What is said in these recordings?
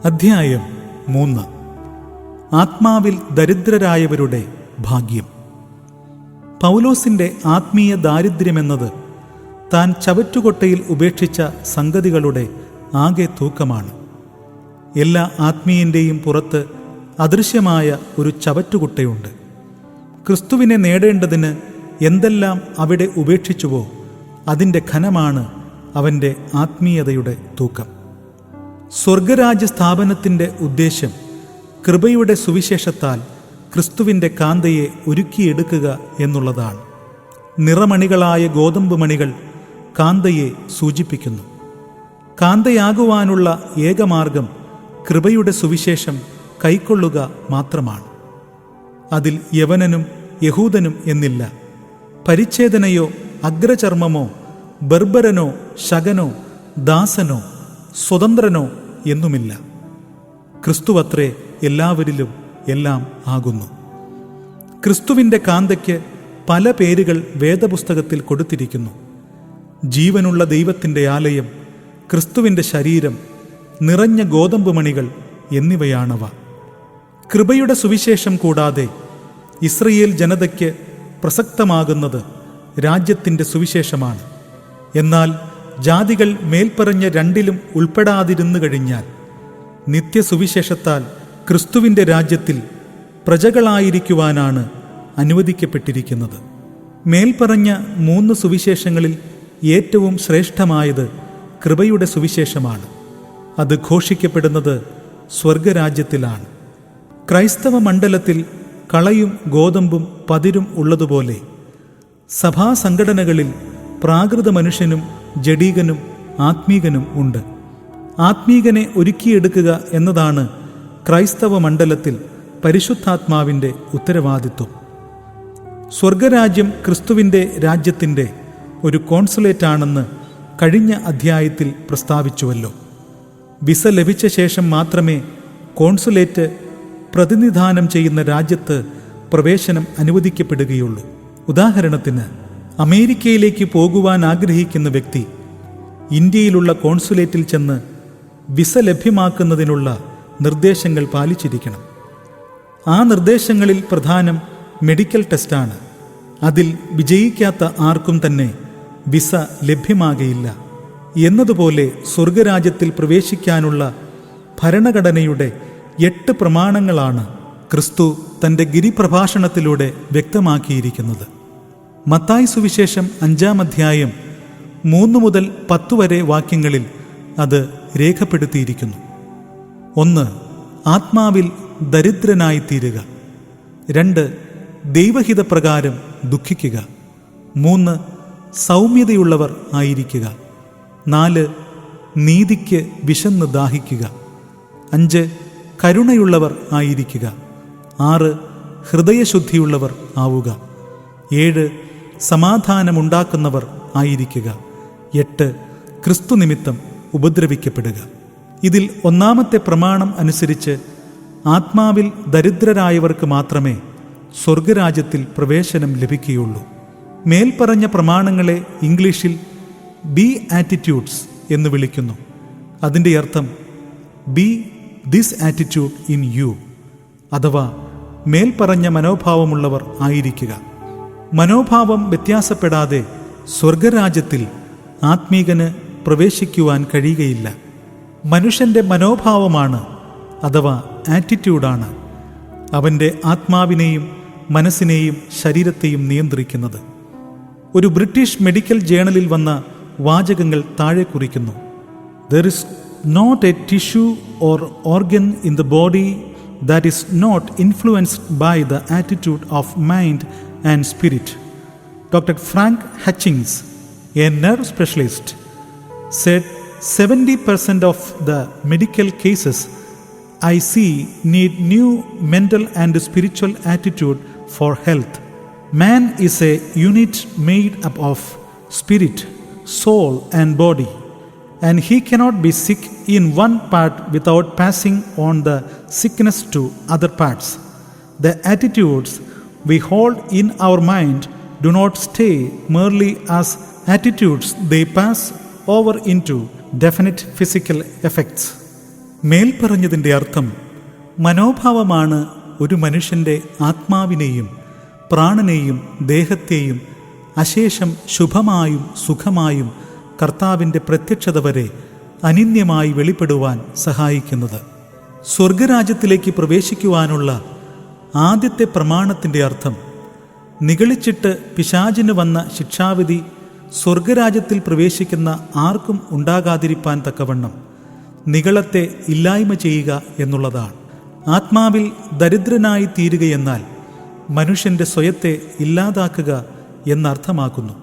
അധ്യായം 3. ആത്മാവിൽ ദരിദ്രരായവരുടെ ഭാഗ്യം. പൗലോസിൻ്റെ ആത്മീയ ദാരിദ്ര്യമെന്നത് താൻ ചവറ്റുകൊട്ടയിൽ ഉപേക്ഷിച്ച സംഗതികളുടെ ആകെ തൂക്കമാണ്. എല്ലാ ആത്മീയൻ്റെയും പുറത്ത് അദൃശ്യമായ ഒരു ചവറ്റുകുട്ടയുണ്ട്. ക്രിസ്തുവിനെ നേടേണ്ടതിന് എന്തെല്ലാം അവിടെ ഉപേക്ഷിച്ചുവോ അതിൻ്റെ ഘനമാണ് അവൻ്റെ ആത്മീയതയുടെ തൂക്കം. സ്വർഗരാജ്യ സ്ഥാപനത്തിൻ്റെ ഉദ്ദേശ്യം കൃപയുടെ സുവിശേഷത്താൽ ക്രിസ്തുവിൻ്റെ കാന്തയെ ഒരുക്കിയെടുക്കുക എന്നുള്ളതാണ്. നിറമണികളായ ഗോതമ്പ് മണികൾ കാന്തയെ സൂചിപ്പിക്കുന്നു. കാന്തയാകുവാനുള്ള ഏകമാർഗം കൃപയുടെ സുവിശേഷം കൈക്കൊള്ളുക മാത്രമാണ്. അതിൽ യവനനും യഹൂദനും എന്നില്ല, പരിച്ഛേദനയോ അഗ്രചർമ്മമോ ബർബരനോ ശകനോ ദാസനോ സ്വതന്ത്രനോ എന്നുമില്ല. ക്രിസ്തുവത്രേ എല്ലാവരിലും എല്ലാം ആകുന്നു. ക്രിസ്തുവിൻ്റെ കാന്തയ്ക്ക് പല പേരുകൾ വേദപുസ്തകത്തിൽ കൊടുത്തിരിക്കുന്നു. ജീവനുള്ള ദൈവത്തിൻ്റെ ആലയം, ക്രിസ്തുവിൻ്റെ ശരീരം, നിറഞ്ഞ ഗോതമ്പ് മണികൾ എന്നിവയാണവ. കൃപയുടെ സുവിശേഷം കൂടാതെ ഇസ്രയേൽ ജനതയ്ക്ക് പ്രസക്തമാകുന്നത് രാജ്യത്തിൻ്റെ സുവിശേഷമാണ്. എന്നാൽ ജാതികൾ മേൽപ്പറഞ്ഞ രണ്ടിലും ഉൾപ്പെടാതിരുന്നു കഴിഞ്ഞാൽ നിത്യസുവിശേഷത്താൽ ക്രിസ്തുവിൻ്റെ രാജ്യത്തിൽ പ്രജകളായിരിക്കുവാനാണ് അനുവദിക്കപ്പെട്ടിരിക്കുന്നത്. മേൽപ്പറഞ്ഞ 3 സുവിശേഷങ്ങളിൽ ഏറ്റവും ശ്രേഷ്ഠമായത് കൃപയുടെ സുവിശേഷമാണ്. അത് ഘോഷിക്കപ്പെടുന്നത് സ്വർഗരാജ്യത്തിലാണ്. ക്രൈസ്തവ മണ്ഡലത്തിൽ കളയും ഗോതമ്പും പതിരും ഉള്ളതുപോലെ സഭാസംഘടനകളിൽ പ്രാകൃത മനുഷ്യനും ജഡീകനും ആത്മീകനും ഉണ്ട്. ആത്മീകനെ ഒരുക്കിയെടുക്കുക എന്നതാണ് ക്രൈസ്തവ മണ്ഡലത്തിൽ പരിശുദ്ധാത്മാവിൻ്റെ ഉത്തരവാദിത്വം. സ്വർഗരാജ്യം ക്രിസ്തുവിൻ്റെ രാജ്യത്തിൻ്റെ ഒരു കോൺസുലേറ്റാണെന്ന് കഴിഞ്ഞ അധ്യായത്തിൽ പ്രസ്താവിച്ചുവല്ലോ. വിസ ലഭിച്ച ശേഷം മാത്രമേ കോൺസുലേറ്റ് പ്രതിനിധാനം ചെയ്യുന്ന രാജ്യത്ത് പ്രവേശനം അനുവദിക്കപ്പെടുകയുള്ളൂ. ഉദാഹരണത്തിന്, അമേരിക്കയിലേക്ക് പോകുവാൻ ആഗ്രഹിക്കുന്ന വ്യക്തി ഇന്ത്യയിലുള്ള കോൺസുലേറ്റിൽ ചെന്ന് വിസ ലഭ്യമാക്കുന്നതിനുള്ള നിർദ്ദേശങ്ങൾ പാലിച്ചിരിക്കണം. ആ നിർദ്ദേശങ്ങളിൽ പ്രധാനം മെഡിക്കൽ ടെസ്റ്റാണ്. അതിൽ വിജയിക്കാത്ത ആർക്കും തന്നെ വിസ ലഭ്യമാകയില്ല. എന്നതുപോലെ സ്വർഗരാജ്യത്തിൽ പ്രവേശിക്കാനുള്ള ഭരണഘടനയുടെ 8 പ്രമാണങ്ങളാണ് ക്രിസ്തു തൻ്റെ ഗിരിപ്രഭാഷണത്തിലൂടെ വ്യക്തമാക്കിയിരിക്കുന്നത്. മത്തായി സുവിശേഷം 5-ാം അധ്യായം 3 മുതൽ 10 വരെ വാക്യങ്ങളിൽ അത് രേഖപ്പെടുത്തിയിരിക്കുന്നു. 1. ആത്മാവിൽ ദരിദ്രനായിത്തീരുക. 2. ദൈവഹിതപ്രകാരം ദുഃഖിക്കുക. 3. സൗമ്യതയുള്ളവർ ആയിരിക്കുക. 4. നീതിക്ക് വിശന്ന് ദാഹിക്കുക. 5. കരുണയുള്ളവർ ആയിരിക്കുക. 6. ഹൃദയശുദ്ധിയുള്ളവർ ആവുക. 7. സമാധാനമുണ്ടാക്കുന്നവർ ആയിരിക്കുക. 8. ക്രിസ്തു നിമിത്തം ഉപദ്രവിക്കപ്പെടുക. ഇതിൽ 1-ാമത്തെ പ്രമാണം അനുസരിച്ച് ആത്മാവിൽ ദരിദ്രരായവർക്ക് മാത്രമേ സ്വർഗരാജ്യത്തിൽ പ്രവേശനം ലഭിക്കുകയുള്ളൂ. മേൽപ്പറഞ്ഞ പ്രമാണങ്ങളെ ഇംഗ്ലീഷിൽ ബി ആറ്റിറ്റ്യൂഡ്സ് എന്ന് വിളിക്കുന്നു. അതിൻ്റെ അർത്ഥം be this attitude in you, അഥവാ മേൽപ്പറഞ്ഞ മനോഭാവമുള്ളവർ ആയിരിക്കുക. മനോഭാവം വ്യത്യാസപ്പെടാതെ സ്വർഗരാജ്യത്തിൽ ആത്മീകന് പ്രവേശിക്കുവാൻ കഴിയുകയില്ല. മനുഷ്യൻ്റെ മനോഭാവമാണ്, അഥവാ ആറ്റിറ്റ്യൂഡാണ്, അവൻ്റെ ആത്മാവിനെയും മനസ്സിനെയും ശരീരത്തെയും നിയന്ത്രിക്കുന്നത്. ഒരു ബ്രിട്ടീഷ് മെഡിക്കൽ ജേണലിൽ വന്ന വാചകങ്ങൾ താഴെ കുറിക്കുന്നു. There is not a tissue or organ in the body that is not influenced by the attitude of mind and spirit. Dr. Frank Hutchings, a nerve specialist, said 70% of the medical cases I see need new mental and spiritual attitude for health. Man is a unit made up of spirit, soul and body, and he cannot be sick in one part without passing on the sickness to other parts. The attitudes we hold in our mind do not stay merely as attitudes, they pass over into definite physical effects. മേൽപ്പറഞ്ഞതിൻ്റെ അർത്ഥം മനോഭാവമാണ് ഒരു മനുഷ്യൻ്റെ ആത്മാവിനെയും പ്രാണനെയും ദേഹത്തെയും അശേഷം ശുഭമായും സുഖമായും കർത്താവിൻ്റെ പ്രത്യക്ഷത വരെ അനിന്യമായി വെളിപ്പെടുവാൻ സഹായിക്കുന്നത്. സ്വർഗരാജ്യത്തിലേക്ക് പ്രവേശിക്കുവാനുള്ള ആദ്യത്തെ പ്രമാണത്തിൻ്റെ അർത്ഥം നിഗളിച്ചിട്ട് പിശാചിന് വന്ന ശിക്ഷാവിധി സ്വർഗരാജ്യത്തിൽ പ്രവേശിക്കുന്ന ആർക്കും ഉണ്ടാകാതിരിപ്പാൻ തക്കവണ്ണം നിഗളത്തെ ഇല്ലായ്മ ചെയ്യുക എന്നുള്ളതാണ്. ആത്മാവിൽ ദരിദ്രനായി തീരുകയെന്നാൽ മനുഷ്യൻ്റെ സ്വയത്തെ ഇല്ലാതാക്കുക എന്നർത്ഥമാക്കുന്നു.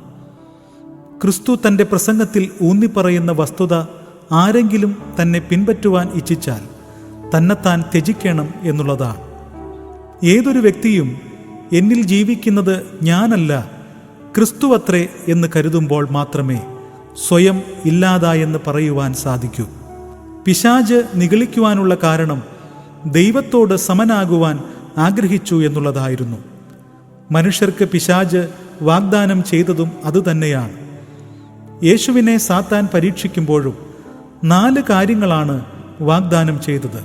ക്രിസ്തു തൻ്റെ പ്രസംഗത്തിൽ ഊന്നിപ്പറയുന്ന വസ്തുത ആരെങ്കിലും തന്നെ പിൻപറ്റുവാൻ ഇച്ഛിച്ചാൽ തന്നെത്താൻ ത്യജിക്കണം എന്നുള്ളതാണ്. ഏതൊരു വ്യക്തിയും എന്നിൽ ജീവിക്കുന്നത് ഞാനല്ല ക്രിസ്തുവത്രേ എന്ന് കരുതുമ്പോൾ മാത്രമേ സ്വയം ഇല്ലാതായെന്ന് പറയുവാൻ സാധിക്കൂ. പിശാച് നിഗളിക്കുവാനുള്ള കാരണം ദൈവത്തോട് സമനാകുവാൻ ആഗ്രഹിച്ചു എന്നുള്ളതായിരുന്നു. മനുഷ്യർക്ക് പിശാച് വാഗ്ദാനം ചെയ്തതും അതുതന്നെയാണ്. യേശുവിനെ സാത്താൻ പരീക്ഷിക്കുമ്പോഴും 4 കാര്യങ്ങളാണ് വാഗ്ദാനം ചെയ്തത്.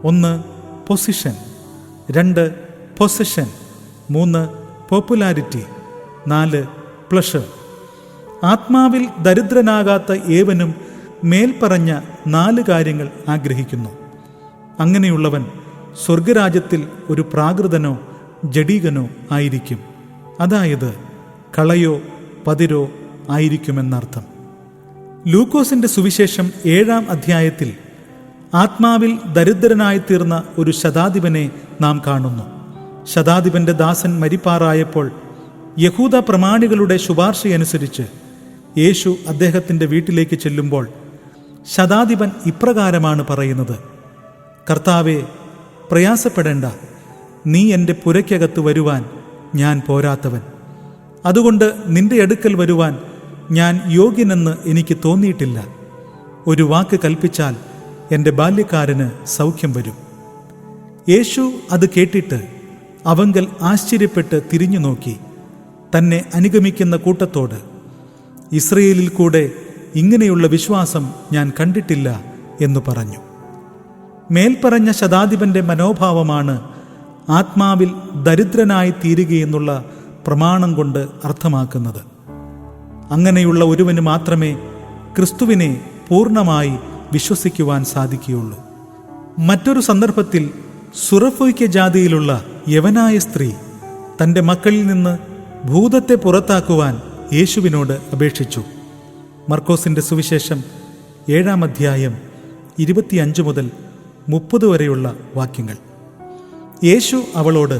1 പൊസിഷൻ, 2 പൊസഷൻ, 3 പോപ്പുലാരിറ്റി, 4 പ്ലഷർ. ആത്മാവിൽ ദരിദ്രനാകാത്ത ഏവനും മേൽപ്പറഞ്ഞ 4 കാര്യങ്ങൾ ആഗ്രഹിക്കുന്നു. അങ്ങനെയുള്ളവൻ സ്വർഗരാജ്യത്തിൽ ഒരു പ്രാകൃതനോ ജഡീകനോ ആയിരിക്കും, അതായത് കളയോ പതിരോ ആയിരിക്കുമെന്നർത്ഥം. ലൂക്കോസിന്റെ സുവിശേഷം 7-ാം അധ്യായത്തിൽ ആത്മാവിൽ ദരിദ്രനായിത്തീർന്ന ഒരു ശതാധിപനെ നാം കാണുന്നു. ശതാധിപന്റെ ദാസൻ മരിപ്പാറായപ്പോൾ യഹൂദ പ്രമാണികളുടെ ശുപാർശയനുസരിച്ച് യേശു അദ്ദേഹത്തിൻ്റെ വീട്ടിലേക്ക് ചെല്ലുമ്പോൾ ശതാധിപൻ ഇപ്രകാരമാണ് പറയുന്നത്: കർത്താവേ, പ്രയാസപ്പെടേണ്ട, നീ എൻ്റെ പുരയ്ക്കകത്ത് വരുവാൻ ഞാൻ പോരാത്തവൻ. അതുകൊണ്ട് നിന്റെ അടുക്കൽ വരുവാൻ ഞാൻ യോഗ്യനെന്ന് എനിക്ക് തോന്നിയിട്ടില്ല. ഒരു വാക്ക് കൽപ്പിച്ചാൽ എൻ്റെ ബാല്യക്കാരന് സൗഖ്യം വരും. യേശു അത് കേട്ടിട്ട് അവങ്കൽ ആശ്ചര്യപ്പെട്ട് തിരിഞ്ഞു നോക്കി തന്നെ അനുഗമിക്കുന്ന കൂട്ടത്തോട്, ഇസ്രയേലിൽ കൂടെ ഇങ്ങനെയുള്ള വിശ്വാസം ഞാൻ കണ്ടിട്ടില്ല എന്ന് പറഞ്ഞു. മേൽപ്പറഞ്ഞ ശതാധിപന്റെ മനോഭാവമാണ് ആത്മാവിൽ ദരിദ്രനായി തീരുകയെന്നുള്ള പ്രമാണം കൊണ്ട് അർത്ഥമാക്കുന്നത്. അങ്ങനെയുള്ള ഒരുവന് മാത്രമേ ക്രിസ്തുവിനെ പൂർണ്ണമായി വിശ്വസിക്കുവാൻ സാധിക്കുകയുള്ളൂ. മറ്റൊരു സന്ദർഭത്തിൽ സുറഫോയ്ക്ക ജാതിയിലുള്ള യവനായ സ്ത്രീ തൻ്റെ മക്കളിൽ നിന്ന് ഭൂതത്തെ പുറത്താക്കുവാൻ യേശുവിനോട് അപേക്ഷിച്ചു. മർക്കോസിൻ്റെ സുവിശേഷം 7-ാം അധ്യായം 25 മുതൽ 30 വരെയുള്ള വാക്യങ്ങൾ. യേശു അവളോട്,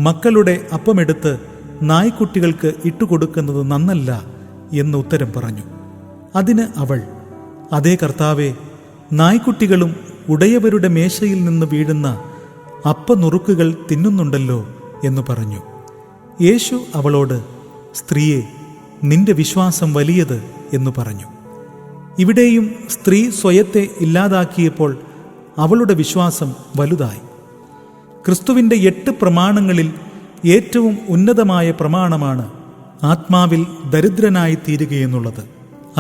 മക്കളുടെ അപ്പമെടുത്ത് നായ്ക്കുട്ടികൾക്ക് ഇട്ടുകൊടുക്കുന്നത് നന്നല്ല എന്ന് ഉത്തരം പറഞ്ഞു. അതിന് അവൾ, അതേ കർത്താവേ, നായ്ക്കുട്ടികളും ഉടയവരുടെ മേശയിൽ നിന്ന് വീഴുന്ന അപ്പനുറുക്കുകൾ തിന്നുന്നുണ്ടല്ലോ എന്ന് പറഞ്ഞു. യേശു അവളോട്, സ്ത്രീയെ, നിന്റെ വിശ്വാസം വലിയത് എന്ന് പറഞ്ഞു. ഇവിടെയും സ്ത്രീ സ്വയത്തെ ഇല്ലാതാക്കിയപ്പോൾ അവളുടെ വിശ്വാസം വലുതായി. ക്രിസ്തുവിൻ്റെ 8 പ്രമാണങ്ങളിൽ ഏറ്റവും ഉന്നതമായ പ്രമാണമാണ് ആത്മാവിൽ ദരിദ്രനായി തീരുകയെന്നുള്ളത്,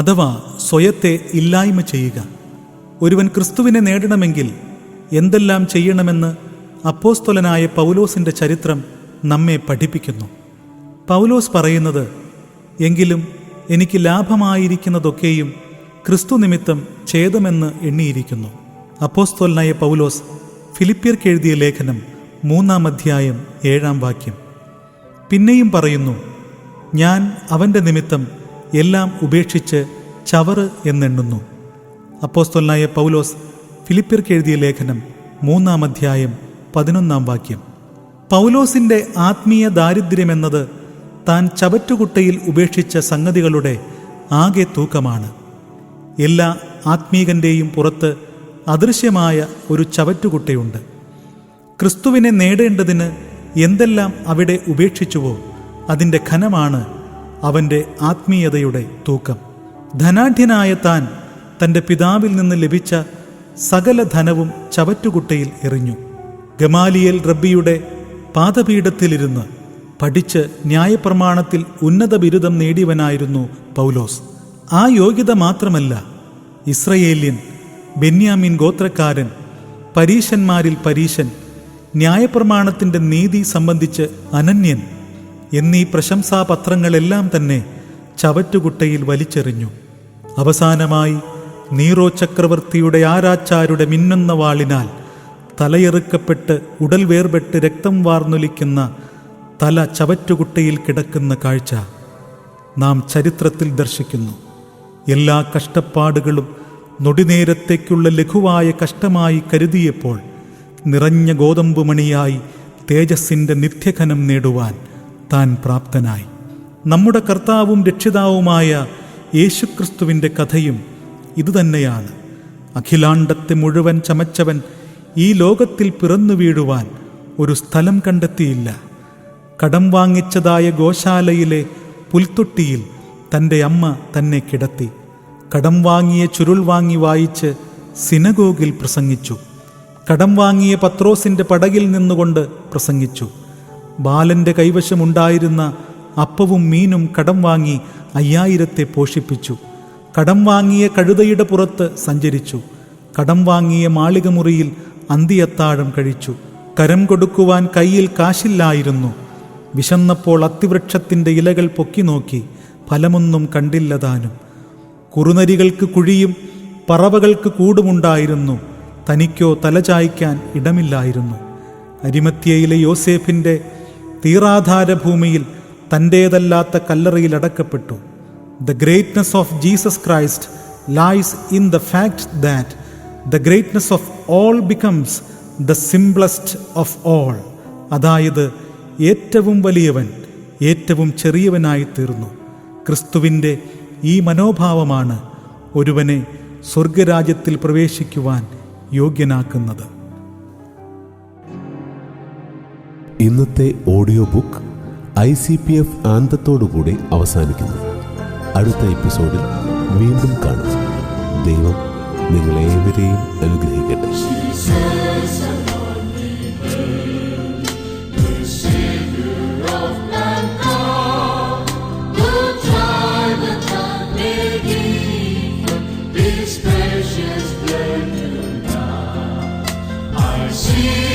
അഥവാ സ്വയത്തെ ഇല്ലായ്മ ചെയ്യുക. ഒരുവൻ ക്രിസ്തുവിനെ നേടണമെങ്കിൽ എന്തെല്ലാം ചെയ്യണമെന്ന് അപ്പോസ്തലനായ പൗലോസിൻ്റെ ചരിത്രം നമ്മെ പഠിപ്പിക്കുന്നു. പൗലോസ് പറയുന്നത്, എങ്കിലും എനിക്ക് ലാഭമായിരിക്കുന്നതൊക്കെയും ക്രിസ്തു നിമിത്തം ഛേദമെന്ന് എണ്ണിയിരിക്കുന്നു. അപ്പോസ്തലനായ പൗലോസ് ഫിലിപ്പിയർക്ക് എഴുതിയ ലേഖനം 3-ാം അധ്യായം 7-ാം വാക്യം. പിന്നെയും പറയുന്നു, ഞാൻ അവൻ്റെ നിമിത്തം എല്ലാം ഉപേക്ഷിച്ച് ചവറ് എന്നെണ്ണുന്നു. അപ്പോസ്തലനായ പൗലോസ് ഫിലിപ്പിയർക്ക് എഴുതിയ ലേഖനം 3-ാം അധ്യായം 11-ാം വാക്യം. പൗലോസിൻ്റെ ആത്മീയ ദാരിദ്ര്യമെന്നത് താൻ ചവറ്റുകുട്ടയിൽ ഉപേക്ഷിച്ച സംഗതികളുടെ ആകെ തൂക്കമാണ്. എല്ലാ ആത്മീകൻ്റെയും പുറത്ത് അദൃശ്യമായ ഒരു ചവറ്റുകുട്ടയുണ്ട്. ക്രിസ്തുവിനെ നേടേണ്ടതിന് എന്തെല്ലാം അവിടെ ഉപേക്ഷിച്ചുവോ അതിൻ്റെ ഘനമാണ് അവൻ്റെ ആത്മീയതയുടെ തൂക്കം. ധനാഢ്യനായ താൻ തൻ്റെ പിതാവിൽ നിന്ന് ലഭിച്ച സകല ധനവും ചവറ്റുകുട്ടയിൽ എറിഞ്ഞു. ഗമാലിയേൽ റബ്ബിയുടെ പാദപീഠത്തിലിരുന്ന് പഠിച്ച് ന്യായപ്രമാണത്തിൽ ഉന്നത ബിരുദം നേടിയവനായിരുന്നു പൗലോസ്. ആ യോഗ്യത മാത്രമല്ല, ഇസ്രയേല്യൻ ബെന്യാമീൻ ഗോത്രക്കാരൻ, പരീശന്മാരിൽ പരീശൻ, ന്യായപ്രമാണത്തിൻ്റെ നീതി സംബന്ധിച്ച് അനന്യൻ എന്നീ പ്രശംസാപത്രങ്ങളെല്ലാം തന്നെ ചവറ്റുകുട്ടയിൽ വലിച്ചെറിഞ്ഞു. അവസാനമായി നീറോ ചക്രവർത്തിയുടെ ആരാച്ചാരുടെ മിന്നുന്ന വാളിനാൽ തലയെറുക്കപ്പെട്ട് ഉടൽ വേർപെട്ട് രക്തം വാർന്നൊലിക്കുന്ന തല ചവറ്റുകുട്ടയിൽ കിടക്കുന്ന കാഴ്ച നാം ചരിത്രത്തിൽ ദർശിക്കുന്നു. എല്ലാ കഷ്ടപ്പാടുകളും നൊടിനേരത്തേക്കുള്ള ലഘുവായ കഷ്ടമായി കരുതിയപ്പോൾ നിറഞ്ഞ ഗോതമ്പുമണിയായി തേജസ്സിൻ്റെ നിത്യഘനം നേടുവാൻ താൻ പ്രാപ്തനായി. നമ്മുടെ കർത്താവും രക്ഷിതാവുമായ യേശുക്രിസ്തുവിൻ്റെ കഥയും ഇതുതന്നെയാണ്. അഖിലാണ്ടത്തെ മുഴുവൻ ചമച്ചവൻ ഈ ലോകത്തിൽ പിറന്നു വീഴുവാൻ ഒരു സ്ഥലം കണ്ടെത്തിയില്ല. കടം വാങ്ങിച്ചതായ ഗോശാലയിലെ പുൽത്തൊട്ടിയിൽ തൻ്റെ അമ്മ തന്നെ കിടത്തി. കടം വാങ്ങിയ ചുരുൾ വാങ്ങി വായിച്ച് സിനഗോഗിൽ പ്രസംഗിച്ചു. കടം വാങ്ങിയ പത്രോസിൻ്റെ പടകിൽ നിന്നുകൊണ്ട് പ്രസംഗിച്ചു. ബാലൻ്റെ കൈവശമുണ്ടായിരുന്ന അപ്പവും മീനും കടം വാങ്ങി 5000 പോഷിപ്പിച്ചു. കടം വാങ്ങിയ കഴുതയുടെ പുറത്ത് സഞ്ചരിച്ചു. കടം വാങ്ങിയ മാളികമുറിയിൽ അന്തിയത്താഴം കഴിച്ചു. കരം കൊടുക്കുവാൻ കയ്യിൽ കാശില്ലായിരുന്നു. വിശന്നപ്പോൾ അത്തിവൃക്ഷത്തിൻ്റെ ഇലകൾ പൊക്കി നോക്കി, ഫലമൊന്നും കണ്ടില്ലതാനും. കുറുനരികൾക്ക് കുഴിയും പറവകൾക്ക് കൂടുമുണ്ടായിരുന്നു, തനിക്കോ തലചായ്ക്കാൻ ഇടമില്ലായിരുന്നു. അരിമത്യയിലെ യോസേഫിൻ്റെ തീറാധാരഭൂമിയിൽ തൻ്റേതല്ലാത്ത കല്ലറയിൽ അടക്കപ്പെട്ടു. The greatness of Jesus Christ lies in the fact that the greatness of all becomes the simplest of all. അതായത് ഏറ്റവും വലിയവൻ ഏറ്റവും ചെറിയവനായി തീർന്നു. ക്രിസ്തുവിൻ്റെ ഈ മനോഭാവമാണ് ഒരുവനെ സ്വർഗരാജ്യത്തിൽ പ്രവേശിക്കുവാൻ യോഗ്യനാക്കുന്നത്. ഇന്നത്തെ ഓഡിയോ ബുക്ക് ICPF ആനന്ദത്തോടുകൂടി അവസാനിക്കുന്നു. അടുത്ത എപ്പിസോഡിൽ വീണ്ടും കാണാം. ദൈവം നിങ്ങളേവരെയും അനുഗ്രഹിക്കട്ടെ. See